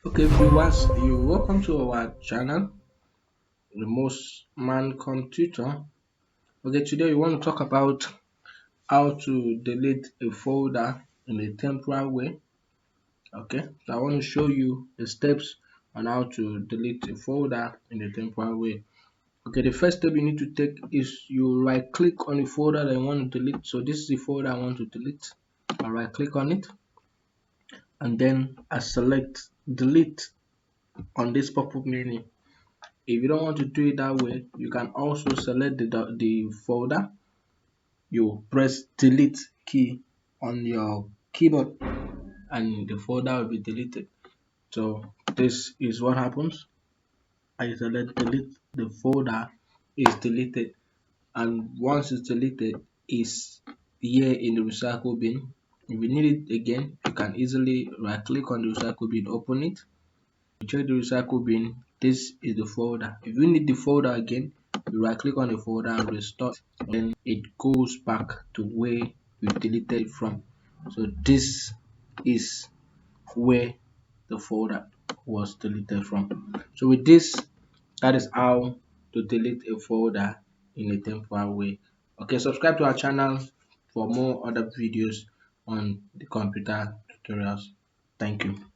Okay, viewers, you welcome to our channel, the Mosman Tutor. Okay, today we want to talk about how to delete a folder in a temporary way. Okay, so I want to show you the steps on how to delete a folder in a temporary way. Okay, the first step you need to take is you right click on the folder that you want to delete. So this is the folder I want to delete. I right click on it and then I select delete on this pop-up menu. If you don't want to do it that way, you can also select the folder. You press delete key on your keyboard and the folder will be deleted. So this is what happens. I select delete, the folder is deleted, and once it's deleted, it's here in the recycle bin. If you need it again, you can easily right click on the recycle bin, open it. Check the recycle bin. This is the folder. If you need the folder again, you right click on the folder and restore it. Then it goes back to where you deleted it from. So this is where the folder was deleted from. So with this, that is how to delete a folder in a temporary way. Okay, subscribe to our channel for more other videos on the computer tutorials. Thank you.